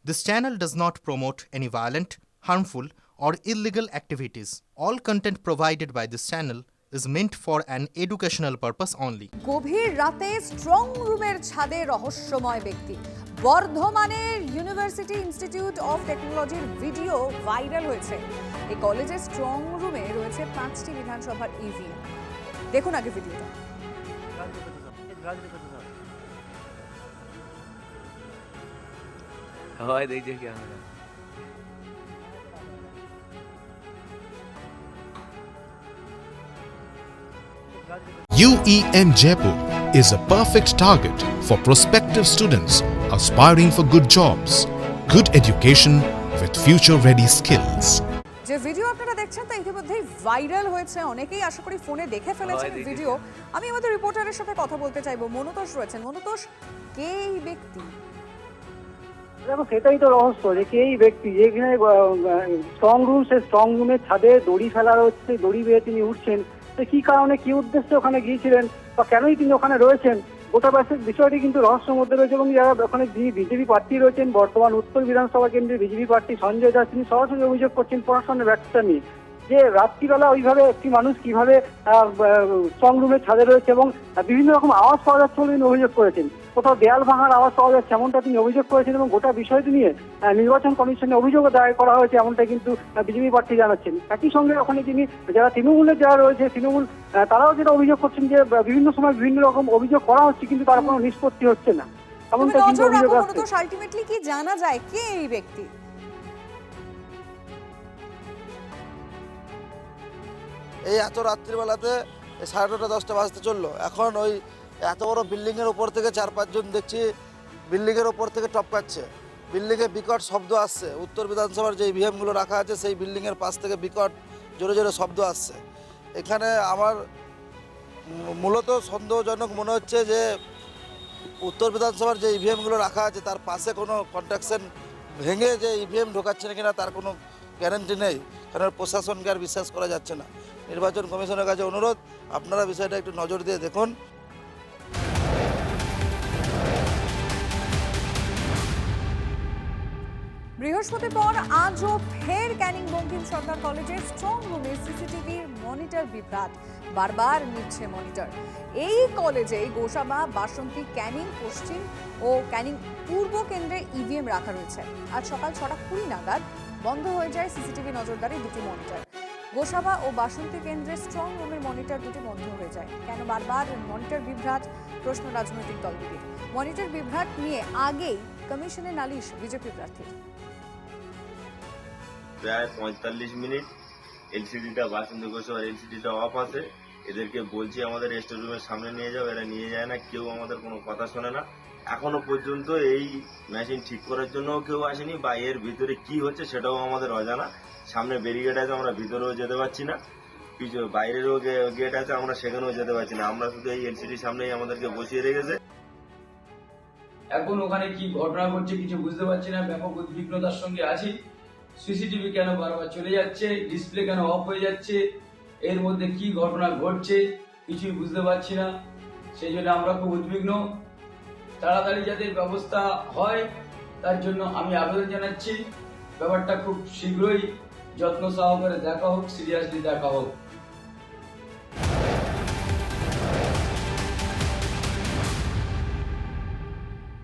This channel does not promote any violent, harmful, or illegal activities. All content provided by this channel is meant for an educational purpose only. গভীর রাতে strong রুমের ছাদে রহস্যময় ব্যক্তি। বর্ধমানের university institute of টেকনোলজির video viral হয়েছে। এই কলেজের স্ট্রং রুমে রয়েছে 5টি বিধানসভার ইভিএম। দেখুন আগে ভিডিওটা। हवाएं देखिए क्या हो रहा है। UEM Jaipur is a perfect target for prospective students aspiring for good jobs, good education with future-ready skills. যে ভিডিও আপনারা দেখছেন তা ইতিমধ্যেই ভাইরাল হয়েছে, অনেকেই আশা করি ফোনে দেখে ফেলেছেন ভিডিও। আমি আমাদের রিপোর্টারের সাথে কথা বলতে চাইবো। মনোতোষ রয়েছেন। মনোতোষ, কে এই ব্যক্তি? দেখো, সেটাই তো রহস্য যে কে এই ব্যক্তি যেখানে স্ট্রং রুম, সে স্ট্রং রুমের ছাদে দড়ি ফেলা হচ্ছে, দড়ি বেয়ে তিনি উঠছেন। তো কি কারণে, কি উদ্দেশ্যে ওখানে গিয়েছিলেন বা কেনই তিনি ওখানে রয়েছেন, গোটা বিষয়টি কিন্তু রহস্যের মধ্যে রয়েছে। এবং যারা ওখানে বিজেপি প্রার্থী রয়েছেন, বর্তমান উত্তর বিধানসভা কেন্দ্রের বিজেপি প্রার্থী সঞ্জয় দাস, তিনি সরাসরি অভিযোগ করছেন প্রশাসনের ব্যর্থতা নিয়ে, যে রাত্রিবেলা ওইভাবে একটি মানুষ কিভাবে স্ট্রং রুমের ছাদে রয়েছে এবং বিভিন্ন রকম আওয়াজ পাওয়া যাচ্ছে বলে তিনি অভিযোগ করেছেন। কোথাও দেয়াল ভাঙার আওয়াজ পাওয়া যাচ্ছে এমনটা তিনি অভিযোগ করেছেন এবং গোটা বিষয়টি নিয়ে নির্বাচন কমিশনে অভিযোগও দায়ের করা হয়েছে এমনটা কিন্তু বিজেপি প্রার্থী জানাচ্ছেন। একই সঙ্গে ওখানে তিনি যারা তৃণমূলের যারা রয়েছে, তৃণমূল তারাও যেটা অভিযোগ করছেন যে বিভিন্ন সময় বিভিন্ন রকম অভিযোগ করা হচ্ছে কিন্তু তার কোনো নিষ্পত্তি হচ্ছে না, এমনটা কিন্তু অভিযোগ আসছে। আলটিমেটলি কি জানা যায় কে এই ব্যক্তি? এই এত রাত্রিবেলাতে 9:30 10টা বাজতে চললো, এখন ওই এত বড় বিল্ডিংয়ের ওপর থেকে 4-5 জন দেখছি বিল্ডিংয়ের ওপর থেকে টপকাচ্ছে। বিল্ডিংয়ে বিকট শব্দ আসছে। উত্তর বিধানসভার যে ইভিএমগুলো রাখা আছে সেই বিল্ডিংয়ের পাশ থেকে বিকট জোরে জোরে শব্দ আসছে। এখানে আমার মূলত সন্দেহজনক মনে হচ্ছে যে উত্তর বিধানসভার যে ইভিএমগুলো রাখা আছে তার পাশে কোনো কন্ট্রাকশন ভেঙে যে ইভিএম ঢোকাচ্ছে না কিনা তার কোনো গ্যারান্টি নেই, কারণ প্রশাসনকে আর বিশ্বাস করা যাচ্ছে না। নির্বাচন কমিশনের কাছে অনুরোধ, আপনারা বিষয়টা একটু নজর দিয়ে দেখুন। বৃহস্পতিবার আজও ফের ক্যানিং বঙ্কিম সরকার কলেজের স্ট্রং রুমে সিসিটিভির মনিটর বিভ্রাট, বারবার নিচ্ছে মনিটর। এই কলেজে গোসাবা, বাসন্তী, ক্যানিং পশ্চিম ও ক্যানিং পূর্ব কেন্দ্রে ইভিএম রাখা রয়েছে। আজ সকাল 6:20 নাগাদ বন্ধ হয়ে যায় সিসিটিভি নজরদারি দুটি মনিটর। গোসাবা ও বাসন্তী কেন্দ্রের স্ট্রং রুমের মনিটর দুটি বন্ধ হয়ে যায়। কেন বারবার মনিটর বিভ্রাট, প্রশ্ন রাজনৈতিক দলগুলির। মনিটর বিভ্রাট নিয়ে আগেই কমিশনে নালিশ বিজেপি প্রার্থীর। প্রায় 45 মিনিট এলসিডিটা বাসন্তী গোসাবার এলসিডিটা অফ আছে। এদেরকে বলছি আমাদের স্টোর রুমের সামনে নিয়ে যাও, এরা নিয়ে যায় না, কেউ আমাদের কোনো কথা শোনে না। এখনো পর্যন্ত এই মেশিন ঠিক করার জন্য কেউ আসেনি বা এর ভিতরে কি হচ্ছে সেটাও আমাদের অজানা। সামনে ব্যারিকেড আছে, আমরা ভিতরেও যেতে পারছি না, বাইরেরও গেট আছে, আমরা সেখানেও যেতে পারছি না। আমরা শুধু এই এলসিডির সামনেই আমাদেরকে বসিয়ে রেখেছে। এখন ওখানে কি ঘটনা ঘটছে কিছু বুঝতে পারছি না, ব্যাপক উদ্বিগ্নতার সঙ্গে আছি। সিসিটিভি কেন বারবার চলে যাচ্ছে, ডিসপ্লে কেন অফ হয়ে যাচ্ছে, এর মধ্যে কি ঘটনা ঘটছে কিছুই বুঝতে পারছি না। সেই জন্য আমরা খুব উদ্বিগ্ন। তাড়াতাড়ি যাতে ব্যবস্থা হয় তার জন্য আমি আবেদন জানাচ্ছি। ব্যাপারটা খুব শীঘ্রই যত্ন সহকারে দেখা হোক, সিরিয়াসলি দেখা হোক।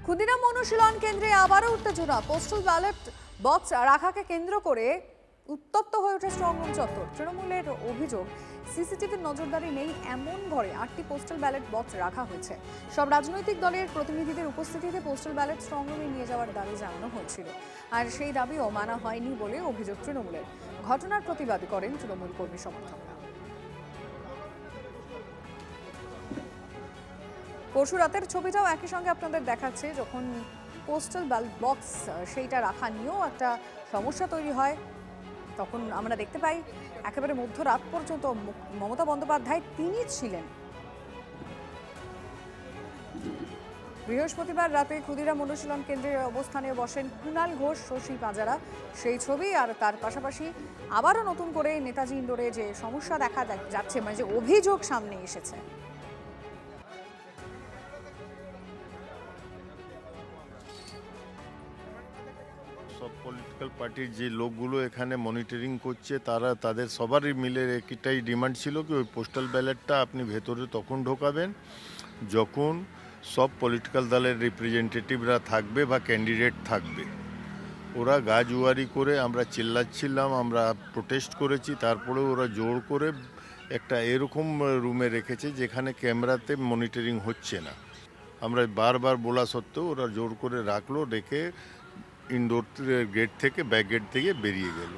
ক্ষুদিরাম অনুশীলন কেন্দ্রে আবারও উত্তেজনা। পোস্টাল ব্যালট বক্স রাখাকে কেন্দ্র করে উত্তপ্ত হয়ে ওঠে স্ট্রং রুম চত্বর। তৃণমূলের অভিযোগ, সিসিটিভির নজরদারি নেই এমন ঘরে 8টি পোস্টাল ব্যালট বক্স রাখা হয়েছে। সব রাজনৈতিক দলের প্রতিনিধিদের উপস্থিতিতে পোস্টাল ব্যালট স্ট্রং রুমে নিয়ে যাওয়ার দাবি জানানো হয়েছিল, আর সেই দাবিও মানা হয়নি বলে অভিযোগ তৃণমূলের। ঘটনার প্রতিবাদ করেন তৃণমূল কর্মী সমর্থকরা। পরশু রাতের ছবিটাও একই সঙ্গে আপনাদের দেখাচ্ছে, যখন পোস্টাল ব্যালট বক্স সেইটা রাখা নিয়েও একটা সমস্যা তৈরি হয়। তখন আমরা দেখতে পাই একেবারে মধ্যরাত পর্যন্ত মমতা বন্দ্যোপাধ্যায় তিনি ছিলেন। বৃহস্পতিবার রাতে ক্ষুদিরাম অনুশীলন কেন্দ্রের অবস্থানে বসেন কুণাল ঘোষ, শশী পাঁজারা। সেই ছবি আর তার পাশাপাশি আবারও নতুন করে নেতাজি ইন্ডোরে যে সমস্যা দেখা যাচ্ছে, মানে যে অভিযোগ সামনে এসেছে, সব পলিটিক্যাল পার্টির যে লোকগুলো এখানে মনিটরিং করছে তারা তাদের সবারই মিলে একটাই ডিমান্ড ছিল কি ওই পোস্টাল ব্যালটটা আপনি ভেতরে তখন ঢোকাবেন যখন সব পলিটিক্যাল দলের রিপ্রেজেন্টেটিভরা থাকবে বা ক্যান্ডিডেট থাকবে। ওরা গাজুয়ারি করে আমরা চিল্লাচ্ছিলাম, আমরা প্রোটেস্ট করেছি, তারপরে ওরা জোর করে একটা এরকম রুমে রেখেছে যেখানে ক্যামেরাতে মনিটরিং হচ্ছে না। আমরা বারবার বলা সত্ত্বেও ওরা জোর করে রাখলো, রেখে ইনডোর গেট থেকে ব্যাক গেট থেকে বেরিয়ে গেল।